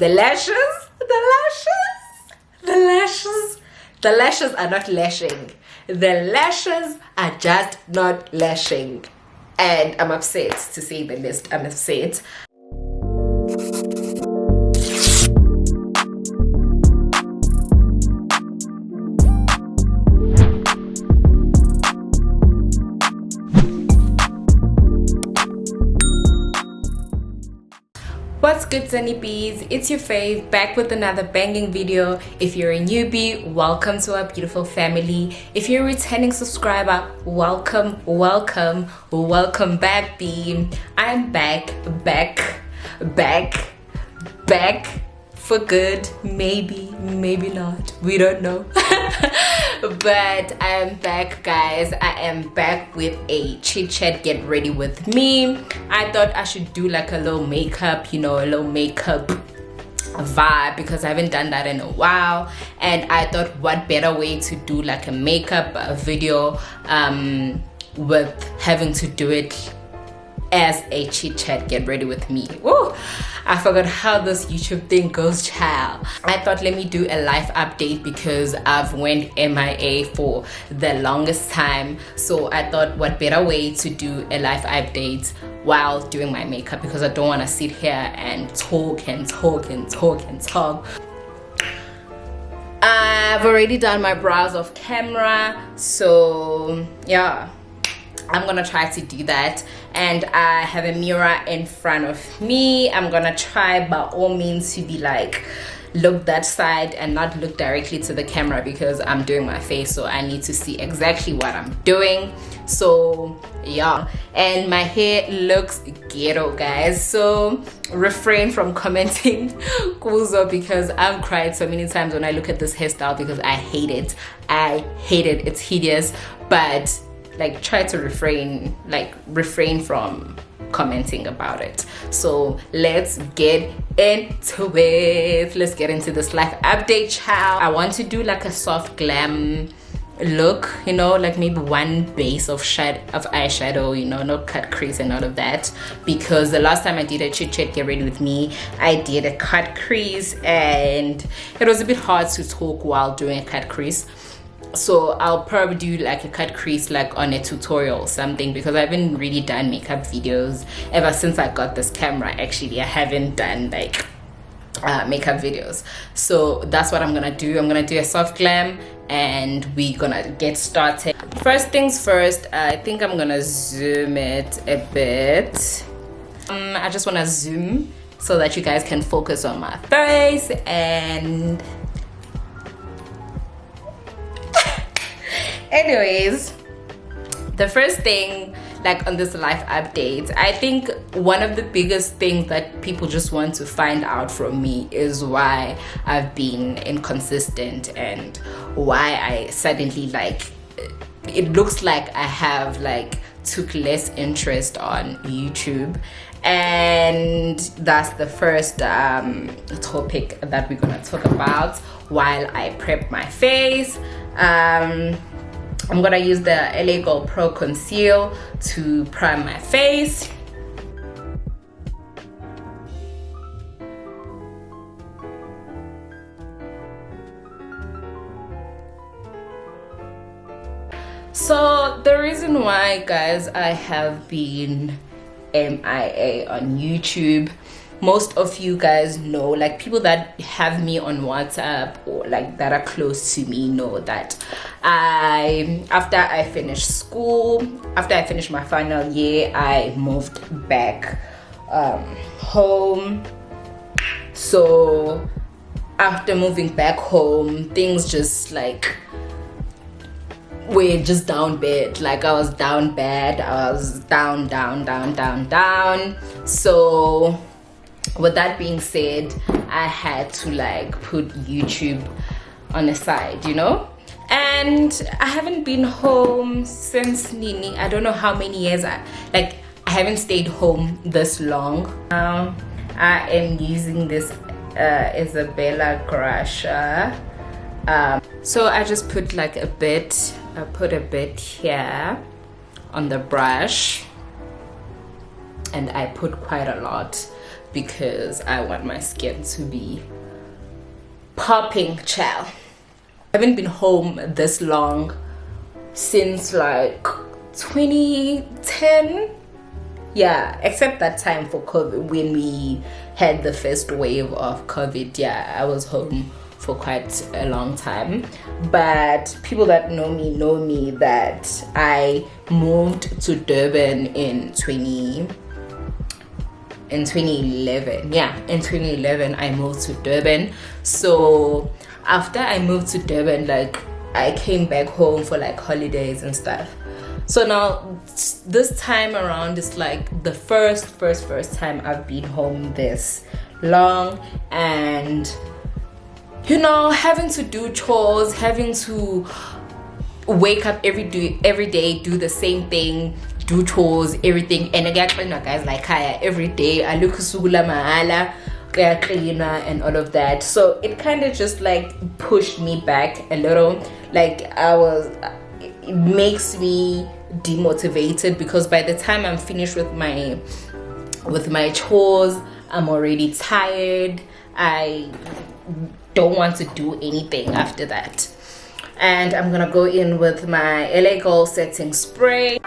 The lashes, the lashes are not lashing. The lashes are just not lashing. And I'm upset, to say the least. I'm upset. What's good, Sunny Bees? It's your fave, back with another banging video. If you're a newbie, welcome to our beautiful family. If you're a returning subscriber, welcome back, B. I'm back for good. Maybe not, we don't know. But I am back, guys. I am back with a chit chat get ready with me. I thought I should do like a little makeup, a little makeup vibe, because I haven't done that in a while. And I thought, what better way to do like a makeup video with having to do it as a chit chat get ready with me. Woo! I forgot how this YouTube thing goes, child. I thought, let me do a life update because I've went MIA for the longest time. So I thought, what better way to do a life update while doing my makeup, because I don't want to sit here and talk. I've already done my brows off camera, so yeah, I'm gonna try to do that. And I have a mirror in front of me. I'm gonna try by all means to be like, look that side and not look directly to the camera, because I'm doing my face, so I need to see exactly what I'm doing. So yeah, and my hair looks ghetto, guys, so refrain from commenting kuzo, because I've cried so many times when I look at this hairstyle, because I hate it. It's hideous. But like, try to refrain from commenting about it. So let's get into it. Let's get into this life update, child. I want to do like a soft glam look, like maybe one base of eyeshadow, no cut crease and all of that, because the last time I did a chit chat get ready with me, I did a cut crease and it was a bit hard to talk while doing a cut crease. So I'll probably do like a cut crease like on a tutorial or something, because I haven't really done makeup videos ever since I got this camera. Actually, I haven't done like makeup videos, so that's what I'm gonna do. I'm gonna do a soft glam and we're gonna get started. First things first, I think I'm gonna zoom it a bit. I just want to zoom so that you guys can focus on my face. And anyways, the first thing, like on this life update, I think one of the biggest things that people just want to find out from me is why I've been inconsistent and why I suddenly, like, it looks like I have like took less interest on YouTube. And that's the first topic that we're gonna talk about while I prep my face. I'm gonna use the LA Gold Pro Conceal to prime my face. So the reason why, guys, I have been MIA on YouTube, most of you guys know, like people that have me on WhatsApp or like that are close to me know that after I finished school, after I finished my final year, I moved back home. So after moving back home, things just like were just down bad. Like I was down bad. I was down. So with that being said, I had to like put YouTube on the side, and I haven't been home since Nini. I don't know how many years I haven't stayed home this long. Now I am using this Isabella Grasha. So I just put like a bit, I put a bit here on the brush, and I put quite a lot because I want my skin to be popping, child. I haven't been home this long since like 2010. Yeah, except that time for COVID when we had the first wave of COVID. Yeah, I was home for quite a long time. But people that know me that I moved to Durban in 2011. Yeah, in 2011 I moved to Durban. So after I moved to Durban, like I came back home for like holidays and stuff. So now this time around is like the first time I've been home this long, and you know, having to do chores, having to wake up every day, do the same thing, do chores, everything. And again, guys, like every day I look sugula mahala cleaner and all of that. So it kind of just like pushed me back a little. Like it makes me demotivated, because by the time I'm finished with my chores, I'm already tired. I don't want to do anything after that. And I'm gonna go in with my LA Gold setting spray.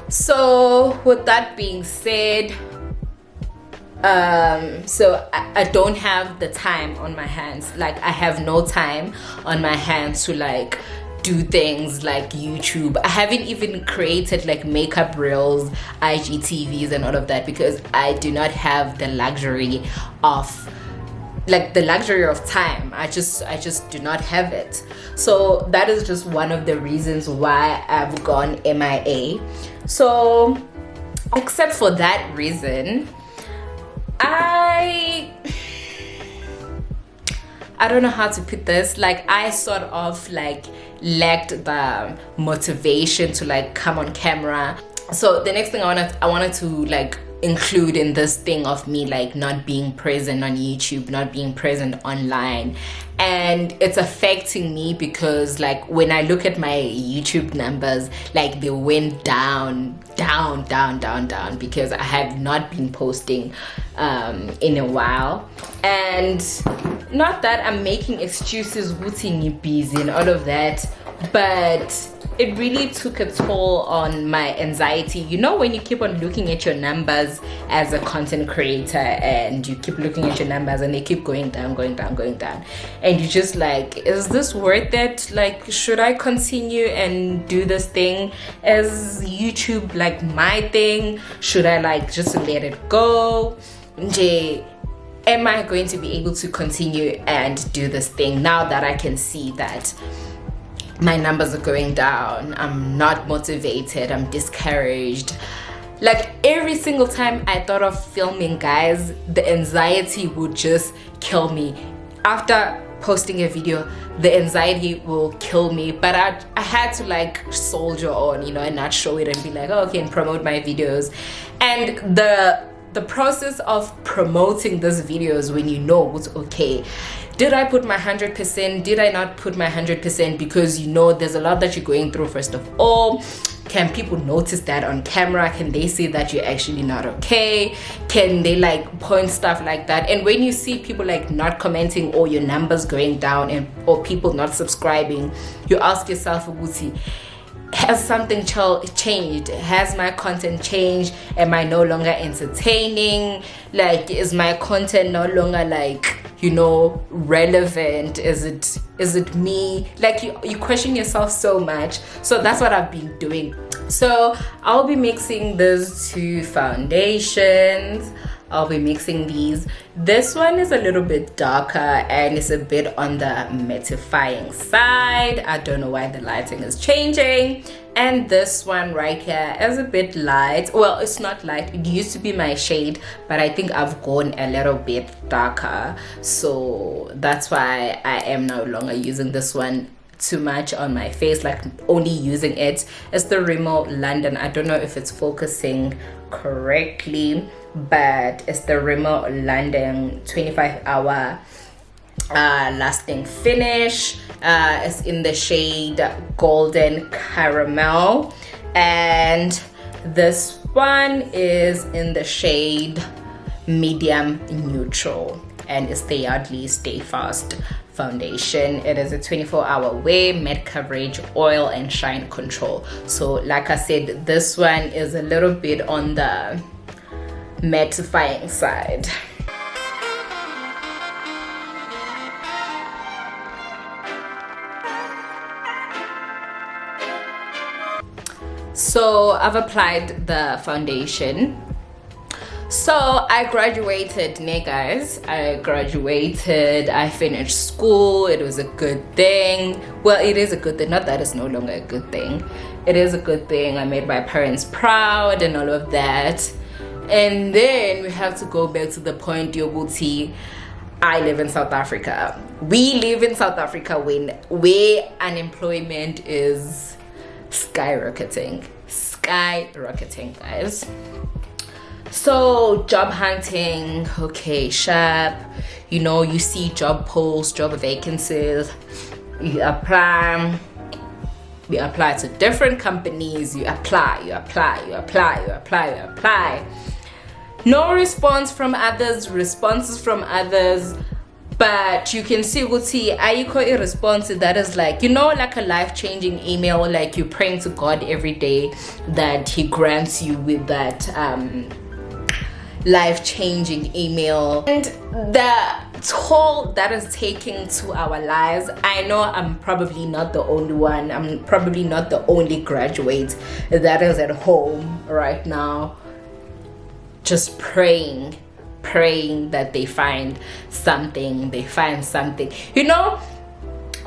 So with that being said, so I don't have the time on my hands. Like I have no time on my hands to like do things like YouTube. I haven't even created like makeup reels, IGTVs and all of that, because I do not have the luxury of time. I just do not have it. So that is just one of the reasons why I've gone MIA. So except for that reason, I don't know how to put this. Like I sort of like lacked the motivation to like come on camera. So the next thing I wanted to like include in this thing of me like not being present on YouTube, not being present online, and it's affecting me because like when I look at my YouTube numbers, like they went down because I have not been posting in a while. And not that I'm making excuses, wooting busy and all of that, but it really took a toll on my anxiety. You know, when you keep on looking at your numbers as a content creator, and you keep looking at your numbers and they keep going down, and you just like, is this worth it? Like, should I continue and do this thing? Is YouTube like my thing? Should I like just let it go? Am I going to be able to continue and do this thing now that I can see that my numbers are going down? I'm not motivated, I'm discouraged. Like every single time I thought of filming, guys, the anxiety would just kill me. After posting a video, the anxiety will kill me, but I had to like soldier on, you know, and not show it and be like, oh, okay, and promote my videos. And the process of promoting these videos, when you know it's okay, did I put my 100%? Did I not put my 100%? Because you know there's a lot that you're going through. First of all, can people notice that on camera? Can they see that you're actually not okay? Can they like point stuff like that? And when you see people like not commenting or your numbers going down or people not subscribing, you ask yourself, Uguti, has something changed? Has my content changed? Am I no longer entertaining? Like, is my content no longer like, you know, relevant? Is it me? Like you question yourself so much. So that's what I've been doing. So I'll be mixing these two foundations. I'll be mixing these. This one is a little bit darker and it's a bit on the mattifying side. I don't know why the lighting is changing. And this one right here is a bit light. Well, it's not light. It used to be my shade, but I think I've gone a little bit darker. So that's why I am no longer using this one too much on my face, like only using it. It's the Rimmel London. I don't know if it's focusing correctly, but it's the Rimmel London 25 hour lasting finish. It's in the shade golden caramel, and this one is in the shade medium neutral, and it's the Yardley Stay Fast foundation. It is a 24-hour wear, matte coverage, oil and shine control. So like I said, this one is a little bit on the mattifying side. So I've applied the foundation. So I graduated, guys. I graduated, I finished school. It was a good thing. Well, it is a good thing, not that it's no longer a good thing. It is a good thing. I made my parents proud and all of that. And then we have to go back to the point, Yoguti. I live in South Africa. We live in South Africa where unemployment is skyrocketing, guys. So job hunting, okay, sharp. You know, you see job posts, job vacancies, you apply to different companies, you apply. No responses from others, but you can see ayikho a response that is like, you know, like a life-changing email, like you're praying to God every day that he grants you with that life-changing email. And the toll that is taking to our lives, I know I'm probably not the only one, I'm probably not the only graduate that is at home right now just praying that they find something. You know,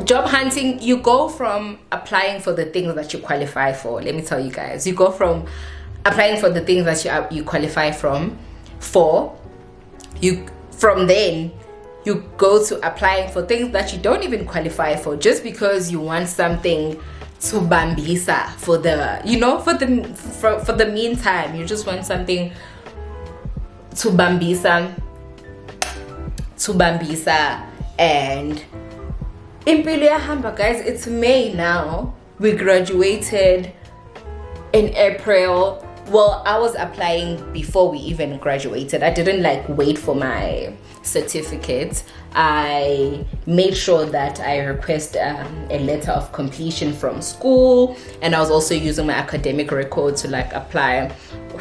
job hunting, you go from applying for the things that you qualify for. Let me tell you guys, you go from applying for the things that you qualify from then you go to applying for things that you don't even qualify for, just because you want something to bambisa for the, you know, for the meantime. You just want something to bambisa, and impilo yahamba, guys. It's May now. We graduated in April. Well, I was applying before we even graduated. I didn't like wait for my certificate. I made sure that I request a letter of completion from school, and I was also using my academic record to like apply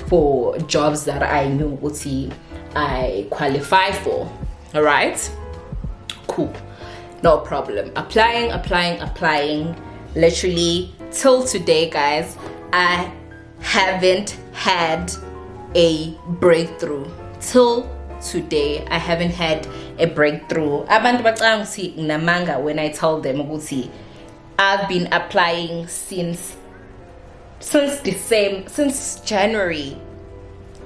for jobs that I knew I qualify for. All right, cool, no problem. Applying. Literally till today, guys, I haven't had a breakthrough. Till today, I haven't had a breakthrough. Abantu bacanga ukuthi nginamanga when I tell them ukuthi I've been applying since January.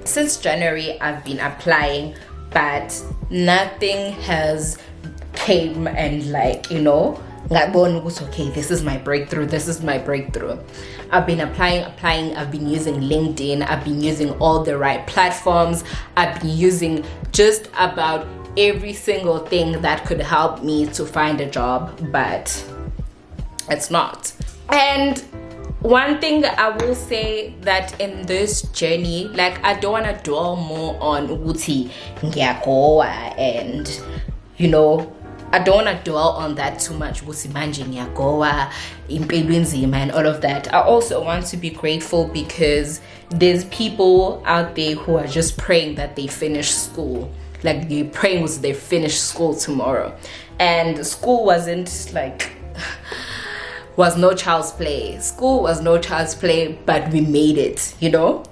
Since January, I've been applying, but nothing has came and like, you know, okay, this is my breakthrough. I've been applying. I've been using LinkedIn. I've been using all the right platforms. I've been using just about every single thing that could help me to find a job, but it's not. And one thing I will say, that in this journey, like, I don't want to dwell more on Uti Ngiyagoa, and you know, I don't want to dwell on that too much, Manje Ngiyagoa, impilo nzima and all of that. I also want to be grateful because there's people out there who are just praying that they finish school. Like, they're praying they finish school tomorrow. And school wasn't like was no child's play. School was no child's play, but we made it, you know?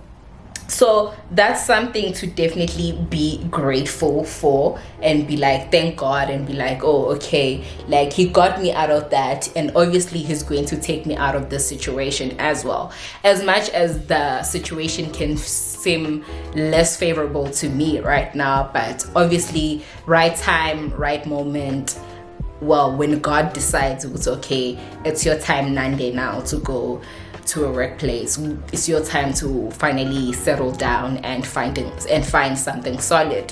So that's something to definitely be grateful for, and be like, thank God, and be like, oh, okay, like, he got me out of that, and obviously he's going to take me out of this situation as well. As much as the situation can seem less favorable to me right now, but obviously right time, right moment. Well, when God decides it's okay, it's your time, Nande, now to go to a workplace. It's your time to finally settle down and find something solid.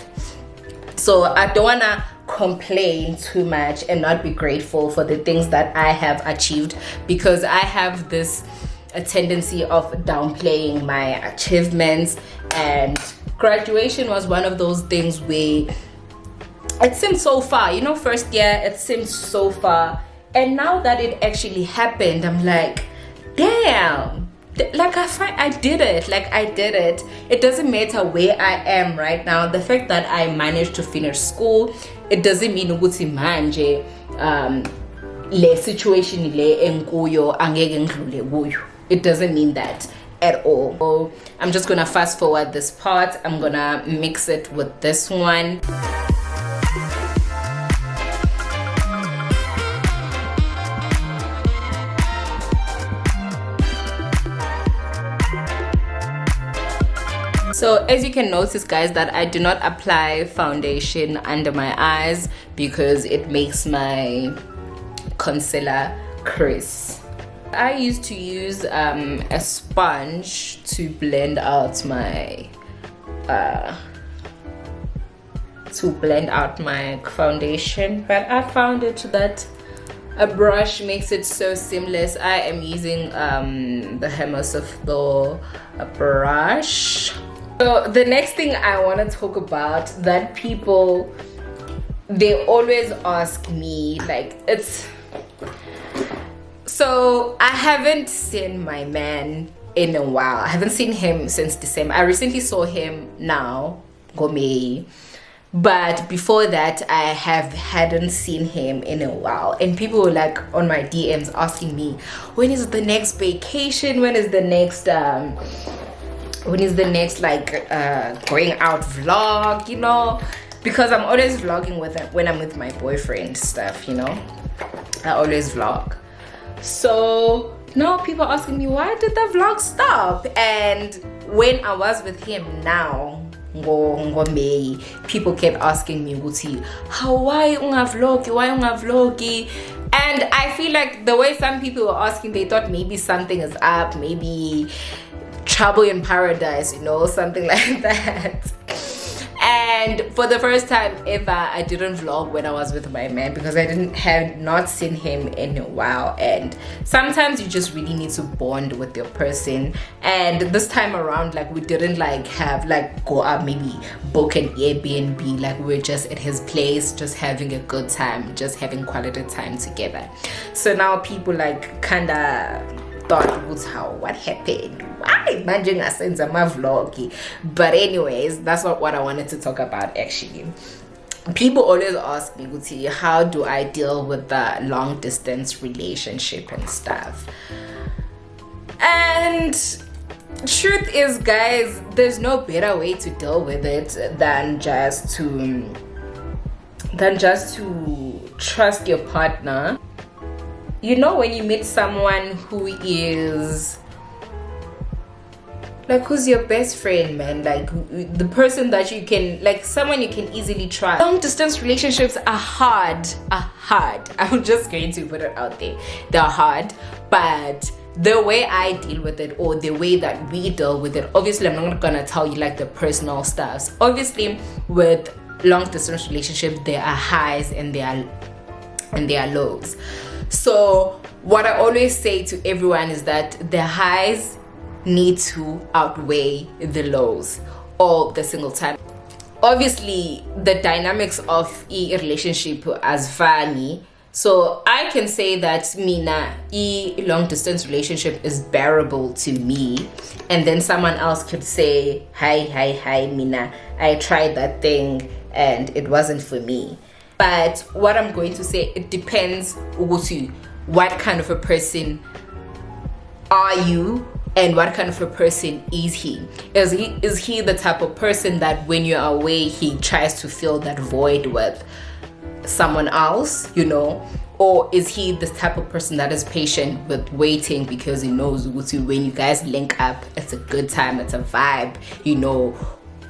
So I don't wanna complain too much and not be grateful for the things that I have achieved, because I have a tendency of downplaying my achievements. And graduation was one of those things where it seemed so far, you know, first year it seemed so far, and now that it actually happened, I'm like, damn, like I did it. It doesn't matter where I am right now. The fact that I managed to finish school, it doesn't mean ukuthi manje le situation le enkuyo angeke ngidlule kuyo. It doesn't mean that at all. So I'm just gonna fast forward this part. I'm gonna mix it with this one. So as you can notice, guys, that I do not apply foundation under my eyes because it makes my concealer crisp. I used to use a sponge to blend out my foundation, but I found it that a brush makes it so seamless. I am using the Hermes of the brush. So the next thing I want to talk about that people, they always ask me, like, so I haven't seen my man in a while. I haven't seen him since December. I recently saw him now, Gome. But before that, I hadn't seen him in a while. And people were like on my DMs asking me, when is the next vacation? When is the next like going out vlog, you know? Because I'm always vlogging when I'm with my boyfriend stuff, you know? I always vlog. So now people are asking me, why did the vlog stop? And when I was with him now, May, people kept asking me, why unga vlogi? And I feel like the way some people were asking, they thought maybe something is up, maybe trouble in paradise, you know, something like that. And for the first time ever, I didn't vlog when I was with my man because I had not seen him in a while. And sometimes you just really need to bond with your person. And this time around, like, we didn't like have like go up, maybe book an Airbnb. Like, we're just at his place, just having a good time, just having quality time together. So now people like kinda thought, what happened? Why imagine I sent my vlog? But anyways, that's not what I wanted to talk about actually. People always ask me, Guti, how do I deal with the long distance relationship and stuff? And truth is, guys, there's no better way to deal with it than just to trust your partner. You know, when you meet someone who is like, who's your best friend, man, like the person that you can, like, someone you can easily trust. Long distance relationships are hard. I'm just going to put it out there. They're hard, but the way I deal with it, or the way that we deal with it, obviously I'm not gonna tell you like the personal stuff. Obviously with long distance relationships, there are highs and there are lows. So what I always say to everyone is that the highs need to outweigh the lows all the single time. Obviously the dynamics of a relationship as funny, so I can say that Mina, a long distance relationship is bearable to me, and then someone else could say, hi Mina, I tried that thing and it wasn't for me. But what I'm going to say, it depends what kind of a person are you and what kind of a person is he. Is he the type of person that when you're away, he tries to fill that void with someone else, you know? Or is he the type of person that is patient with waiting because he knows when you guys link up, it's a good time, it's a vibe, you know,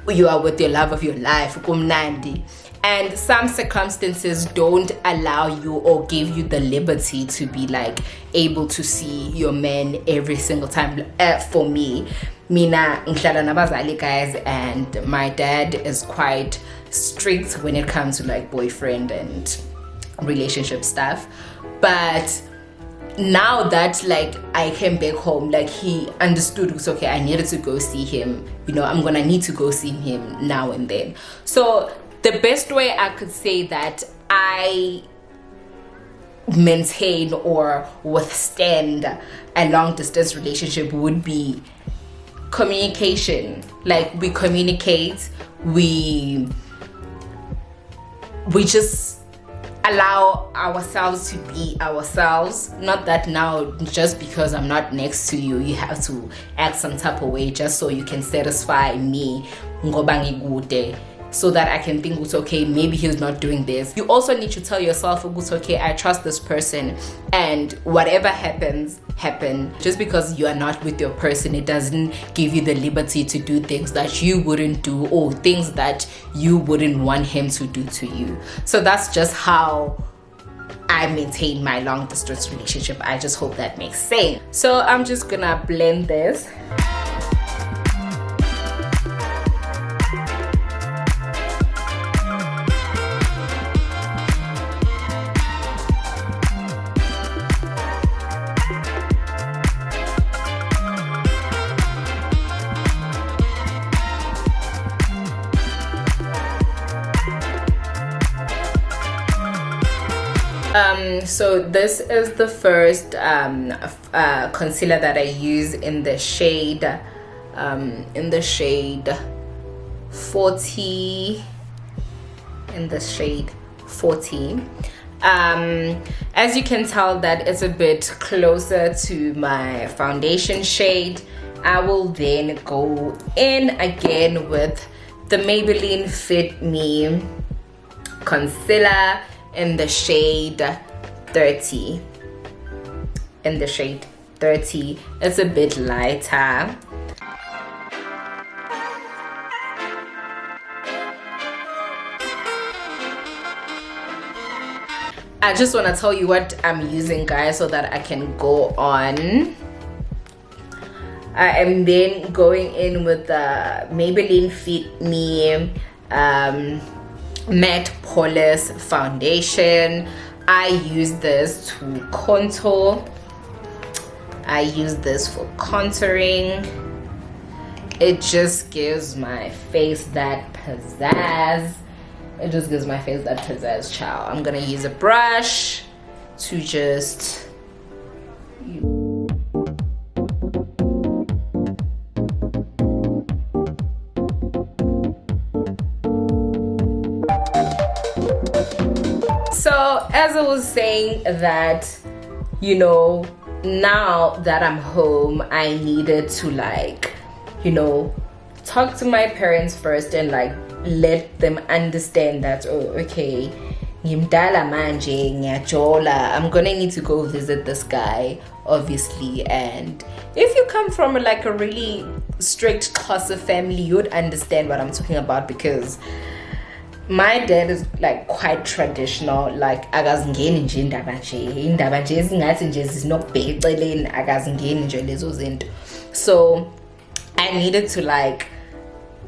you are with your love of your life, kumnandi. and some circumstances don't allow you or give you the liberty to be like able to see your man every single time. For me, mina ngihlala nabazali guys, and my dad is quite strict when it comes to like boyfriend and relationship stuff. But now that like I came back home, like he understood, it's okay, I needed to go see him, you know, I'm gonna need to go see him now and then. So the best way I could say that I maintain or withstand a long distance relationship would be communication. Like we communicate, we just allow ourselves to be ourselves. Not that now just because I'm not next to you, you have to act some type of way just so you can satisfy me, ngoba ngikude, so that I can think it's okay, maybe he's not doing this. You also need to tell yourself it's okay, I trust this person, and whatever happens, happen. Just because you are not with your person, it doesn't give you the liberty to do things that you wouldn't do or things that you wouldn't want him to do to you. So that's just how I maintain my long distance relationship. I just hope that makes sense. So I'm just gonna blend this. So this is the first concealer that I use in the shade 40, as you can tell that it's a bit closer to my foundation shade. I will then go in again with the Maybelline Fit Me concealer in the shade 30. It's a bit lighter. I just want to tell you what I'm using, guys, so that I can go on. I am then going in with the Maybelline Fit Me matte polish foundation. I use this to contour. I use this for contouring. It just gives my face that pizzazz. Child. I'm gonna use a brush to just So as I was saying that, you know, now that I'm home, I needed to like, you know, talk to my parents first and like let them understand that, oh, okay, ngimdala manje, ngiyajola, I'm gonna need to go visit this guy, obviously. And if you come from like a really strict Xhosa family, you would understand what I'm talking about, because my dad is like quite traditional. Like akazingeni nje indaba nje ezingathi nje zisinokubheka eceleni, akazingeni nje lezo zinto. So I needed to like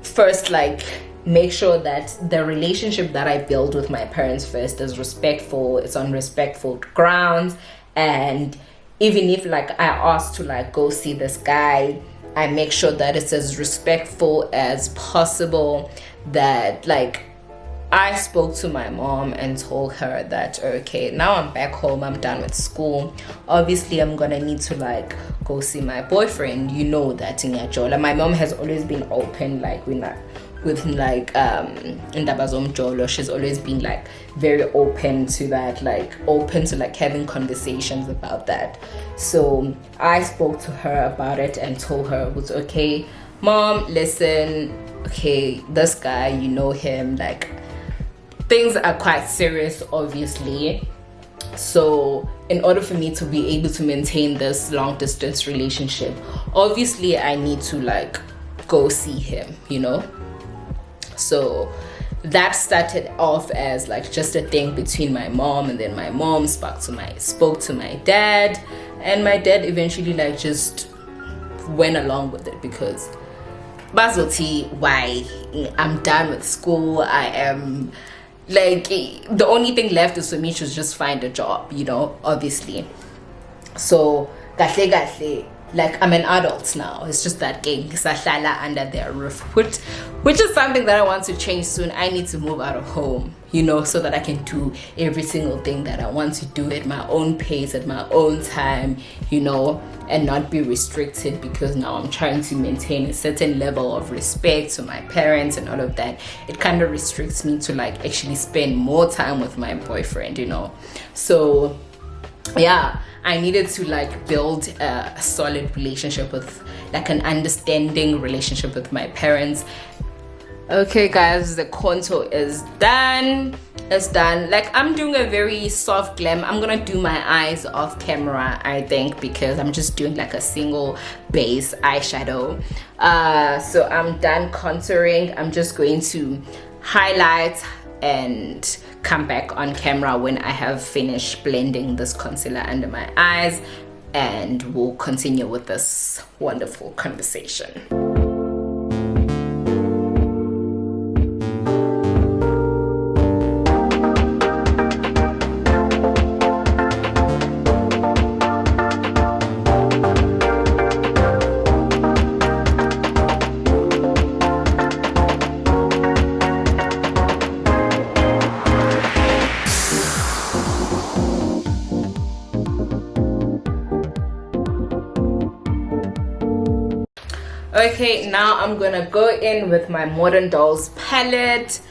first like make sure that the relationship that I build with my parents first is respectful, it's on respectful grounds. And even if like I ask to like go see this guy, I make sure that it's as respectful as possible. That like I spoke to my mom and told her that, okay, now I'm back home, I'm done with school. Obviously, I'm gonna need to like go see my boyfriend. You know that in Yajola. My mom has always been open, like with like indaba zomjolo. She's always been like very open to that, like open to like having conversations about that. So I spoke to her about it and told her it was okay, Mom, listen, okay, this guy, you know him, like things are quite serious, obviously. So in order for me to be able to maintain this long distance relationship, obviously I need to like go see him, you know. So that started off as like just a thing between my mom, and then my mom spoke to my dad, and my dad eventually like just went along with it because Bazoti, why? I'm done with school. I am like, the only thing left is for me to just find a job, you know, obviously. So gahle, like I'm an adult now. It's just that game under their roof, which is something that I want to change soon. I need to move out of home, you know, so that I can do every single thing that I want to do at my own pace, at my own time, you know, and not be restricted, because now I'm trying to maintain a certain level of respect to my parents and all of that. It kind of restricts me to like actually spend more time with my boyfriend, you know. So yeah, I needed to like build a solid relationship with, like an understanding relationship with my parents. Okay guys, the contour is done. It's done. Like, I'm doing a very soft glam. I'm gonna do my eyes off camera, I think, because I'm just doing like a single base eyeshadow. So I'm done contouring. I'm just going to highlight and come back on camera when I have finished blending this concealer under my eyes, and we'll continue with this wonderful conversation. Okay, now I'm gonna go in with my Modern Dolls palette,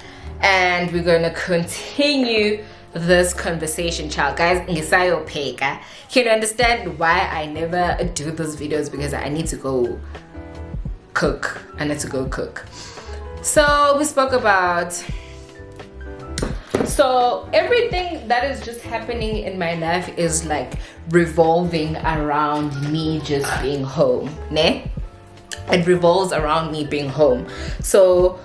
and we're gonna continue this conversation, child. Guys, can you understand why I never do these videos? Because I need to go cook. So we spoke about, so everything that is just happening in my life is like revolving around me just being home, ne? It revolves around me being home. So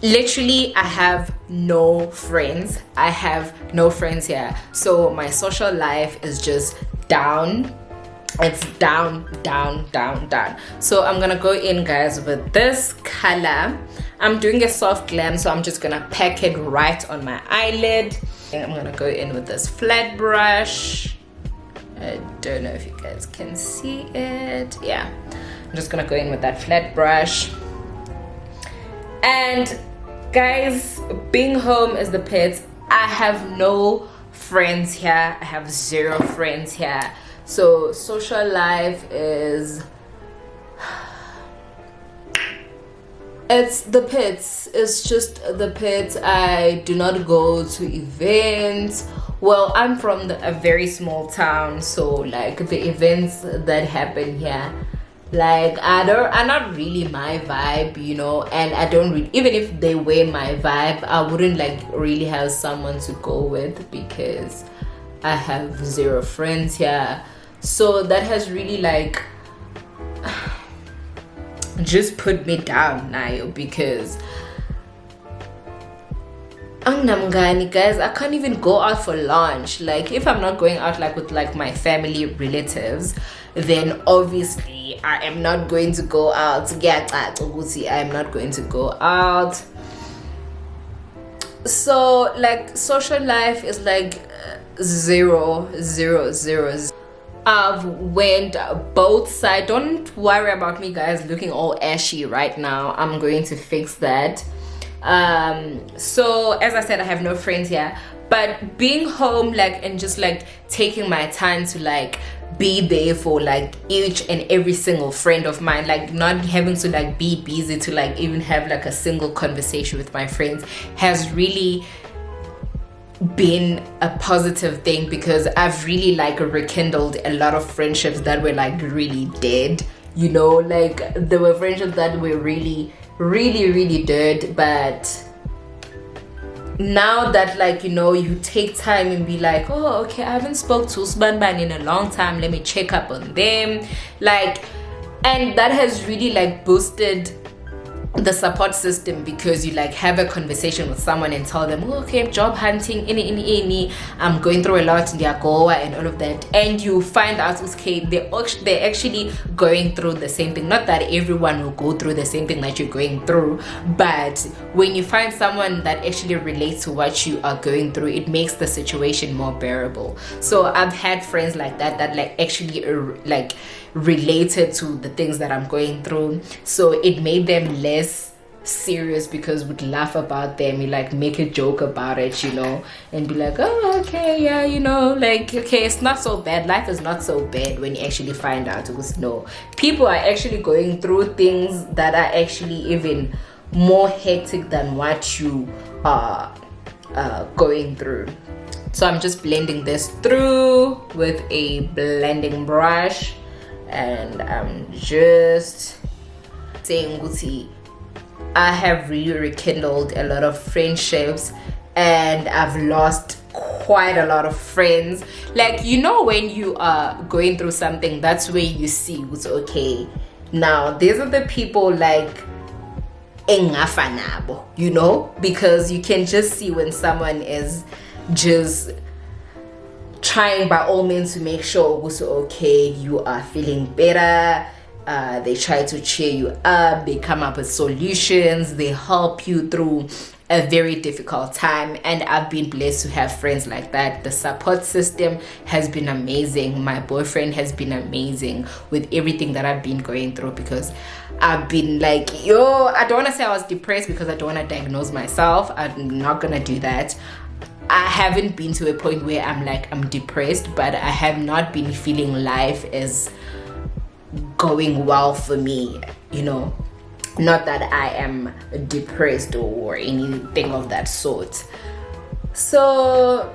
literally I have no friends. I have no friends here. So my social life is just down. It's down. So I'm gonna go in, guys, with this color. I'm doing a soft glam, so I'm just gonna pack it right on my eyelid. And I'm gonna go in with this flat brush. I don't know if you guys can see it. Yeah, I'm just gonna go in with that flat brush. And guys, being home is the pits. I have no friends here. I have zero friends here. So social life is, it's the pits. It's just the pits. I do not go to events. Well, I'm from a very small town, so like the events that happen here, like are not really my vibe, you know. And I don't really, even if they were my vibe, I wouldn't like really have someone to go with because I have zero friends here. So that has really like just put me down now, because guys, I can't even go out for lunch. Like, if I'm not going out like with like my family relatives, then obviously I am not going to go out. I am not going to go out. So like social life is like zero. I've went both sides. Don't worry about me, guys, looking all ashy right now. I'm going to fix that. So as I said, I have no friends here, but being home, like, and just like taking my time to like be there for like each and every single friend of mine, like not having to like be busy to like even have like a single conversation with my friends, has really been a positive thing, because I've really like rekindled a lot of friendships that were like really dead, you know. Like there were friendships that were really dead, but now that, like, you know, you take time and be like, oh, okay, I haven't spoke to Usbanban in a long time, let me check up on them, like, and that has really like boosted the support system, because you like have a conversation with someone and tell them, oh, okay, I'm job hunting, I'm going through a lot in Goa and all of that, and you find out, okay, they're actually going through the same thing. Not that everyone will go through the same thing that you're going through, but when you find someone that actually relates to what you are going through, it makes the situation more bearable. So I've had friends like that like actually like related to the things that I'm going through, so it made them less serious, because we'd laugh about them, you like make a joke about it, you know, and be like, oh, okay, yeah, you know, like, okay, it's not so bad, life is not so bad, when you actually find out, because no, people are actually going through things that are actually even more hectic than what you are going through. So I'm just blending this through with a blending brush, and I'm just saying, Guti, I have really rekindled a lot of friendships, and I've lost quite a lot of friends. Like, you know, when you are going through something, that's where you see what's okay. Now, these are the people like engafanabo, you know, because you can just see when someone is just trying by all means to make sure it's okay, you are feeling better. They try to cheer you up, they come up with solutions, they help you through a very difficult time, and I've been blessed to have friends like that. The support system has been amazing. My boyfriend has been amazing with everything that I've been going through, because I've been like, I don't want to say I was depressed, because I don't want to diagnose myself. I'm not gonna do that. I haven't been to a point where I'm like, I'm depressed, but I have not been feeling life is going well for me, you know. Not that I am depressed or anything of that sort. So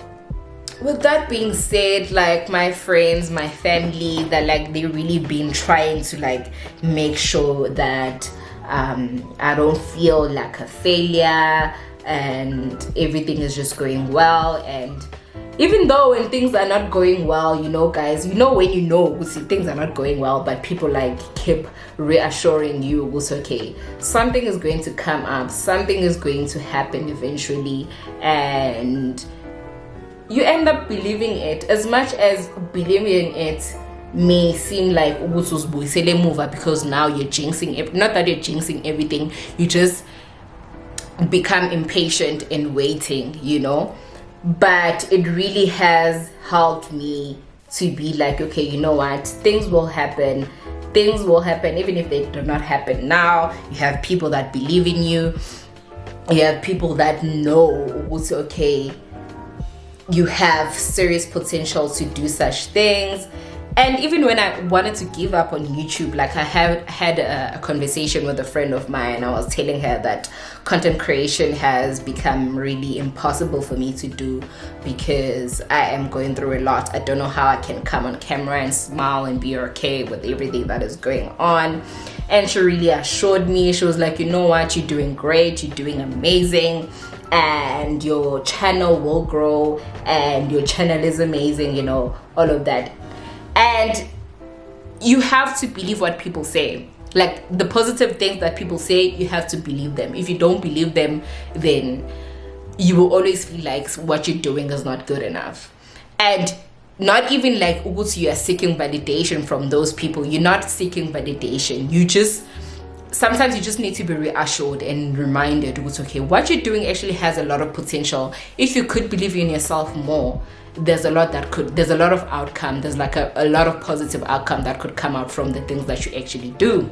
with that being said, like, my friends, my family, that like they really been trying to like make sure that I don't feel like a failure, and everything is just going well. And even though when things are not going well, you know, guys, you know, when you know things are not going well, but people like keep reassuring you it's okay, something is going to come up, something is going to happen eventually, and you end up believing it. As much as believing it may seem like because now you're jinxing it, not that you're jinxing everything, you just become impatient in waiting, you know. But it really has helped me to be like, okay, you know what, things will happen, even if they do not happen now. You have people that believe in you, you have people that know it's okay, you have serious potential to do such things. And even when I wanted to give up on YouTube, like I had a conversation with a friend of mine. I was telling her that content creation has become really impossible for me to do, because I am going through a lot. I don't know how I can come on camera and smile and be okay with everything that is going on. And she really assured me, she was like, you know what, you're doing great, you're doing amazing, and your channel will grow, and your channel is amazing, you know, all of that. And you have to believe what people say. Like, the positive things that people say, you have to believe them. If you don't believe them, then you will always feel like what you're doing is not good enough. And not even like you are seeking validation from those people. You're not seeking validation. Sometimes you just need to be reassured and reminded, it's okay, what you're doing actually has a lot of potential. If you could believe in yourself more, there's a lot of outcome, there's like a lot of positive outcome that could come out from the things that you actually do.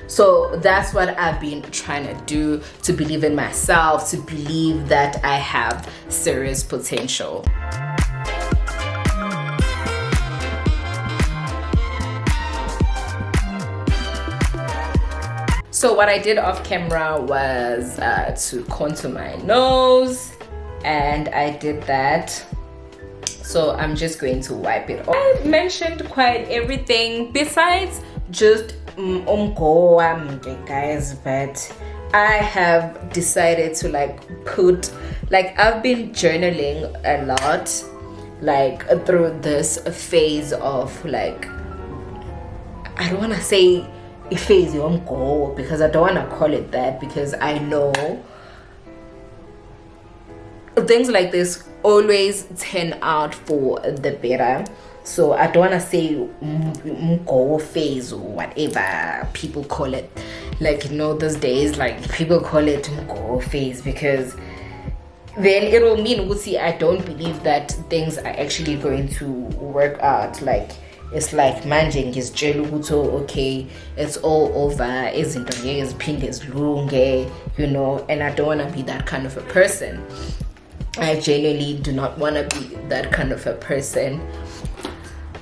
So that's what I've been trying to do, to believe in myself, to believe that I have serious potential. So what I did off camera was to contour my nose, and I did that. So I'm just going to wipe it off. I mentioned quite everything besides just guys, but I have decided to I've been journaling a lot, like through this phase of like, I don't want to say phase go, because I don't want to call it that, because I know things like this always turn out for the better. So I don't want to say go phase or whatever people call it, like, you know, these days, like, people call it go phase, because then it will mean, see, I don't believe that things are actually going to work out. Like, it's like managing is jeluto, okay, it's all over, isn't is pink is lunge, you know, and I don't want to be that kind of a person. I genuinely do not want to be that kind of a person.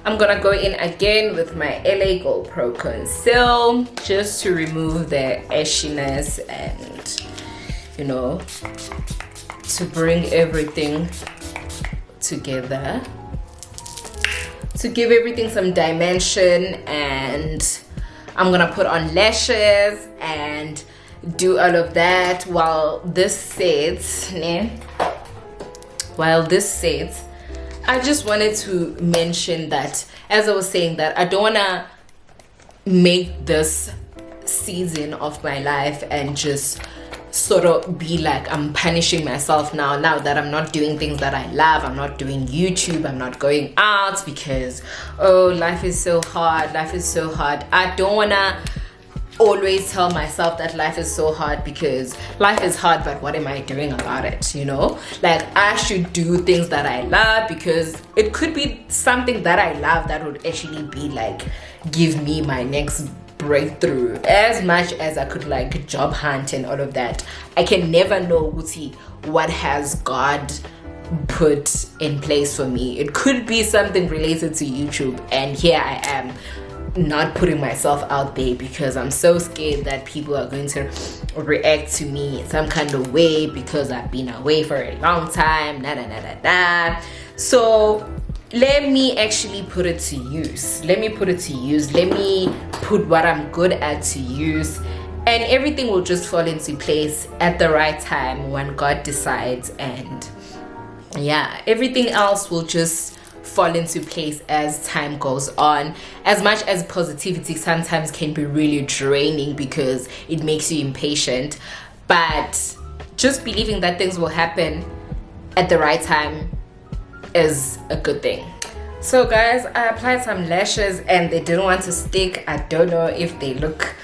I'm gonna go in again with my LA Gold Pro Conceal, just to remove the ashiness and, you know, to bring everything together, to give everything some dimension. And I'm gonna put on lashes and do all of that while this sets. While this sets, I just wanted to mention that, as I was saying, that I don't want to make this season of my life and just sort of be like I'm punishing myself now that I'm not doing things that I love. I'm not doing YouTube, I'm not going out, because, oh, life is so hard, I don't want to always tell myself that life is so hard, because life is hard, but what am I doing about it, you know? Like, I should do things that I love, because it could be something that I love that would actually be like give me my next breakthrough. As much as I could like job hunt and all of that, I can never know what has God put in place for me. It could be something related to YouTube, and here I am not putting myself out there because I'm so scared that people are going to react to me in some kind of way because I've been away for a long time. So let me actually put it to use. Let me put what I'm good at to use, and everything will just fall into place at the right time when God decides. And yeah, everything else will just fall into place as time goes on. As much as positivity sometimes can be really draining because it makes you impatient, but just believing that things will happen at the right time is a good thing. So guys, I applied some lashes and they didn't want to stick. I don't know if they look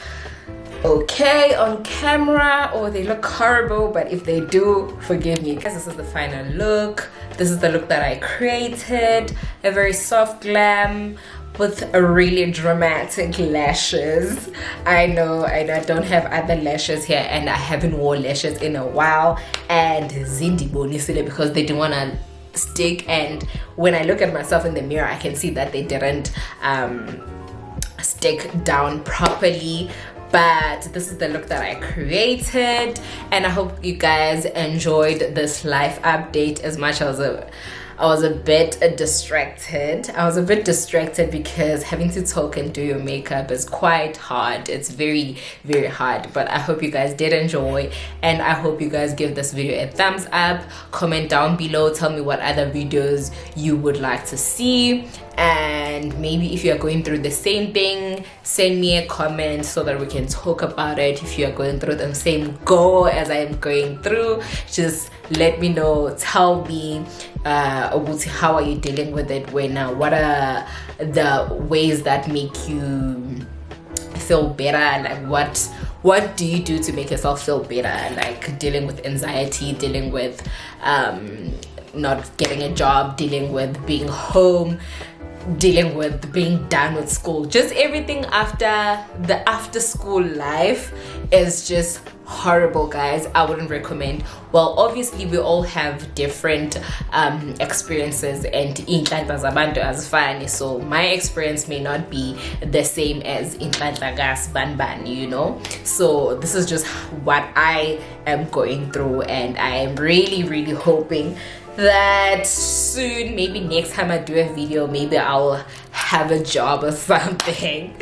okay on camera or they look horrible, but if they do, forgive me. Guys, this is the final look. This is the look that I created. A very soft glam with a really dramatic lashes. I know I don't have other lashes here, and I haven't worn lashes in a while, and Zindi bonisile because they didn't want to stick. And when I look at myself in the mirror, I can see that they didn't stick down properly. But this is the look that I created, and I hope you guys enjoyed this life update as much as I was a bit distracted. I was a bit distracted because having to talk and do your makeup is quite hard. It's very, very hard. But I hope you guys did enjoy, and I hope you guys give this video a thumbs up. Comment down below, tell me what other videos you would like to see, and maybe if you're going through the same thing, send me a comment so that we can talk about it. If you're going through the same goal as I am going through, just let me know. Tell me how are you dealing with it what are the ways that make you feel better, like what do you do to make yourself feel better, like dealing with anxiety, dealing with not getting a job, dealing with being home, dealing with being done with school. Just everything after the after school life is just horrible, guys. I wouldn't recommend. Well, obviously we all have different experiences, and inhlanhla zabantu as fine, so my experience may not be the same as inhlanhla gas banban, you know. So this is just what I am going through, and I am really, really hoping that soon, maybe next time I do a video, maybe I'll have a job or something.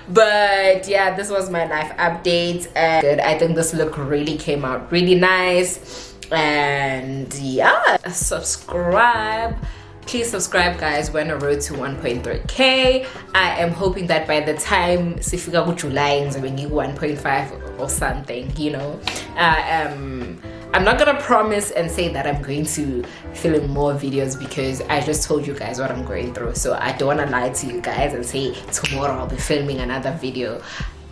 But yeah, this was my life update, and I think this look really came out really nice. And yeah, subscribe, please subscribe, guys. We're on a road to 1.3k. I am hoping that by the time sifika ku July ngizobe ngiku 1.5 or something, you know. I'm not gonna promise and say that I'm going to film more videos because I just told you guys what I'm going through, so I don't want to lie to you guys and say tomorrow I'll be filming another video.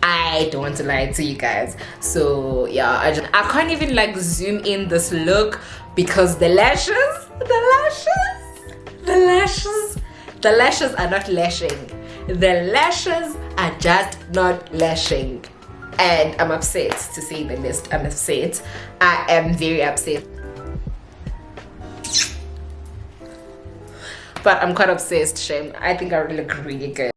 I don't want to lie to you guys. So yeah, I can't even like zoom in this look because the lashes are not lashing. The lashes are just not lashing, and I'm upset, to say the least. I'm upset. I am very upset, but I'm quite obsessed, Shame. I think I really look really good.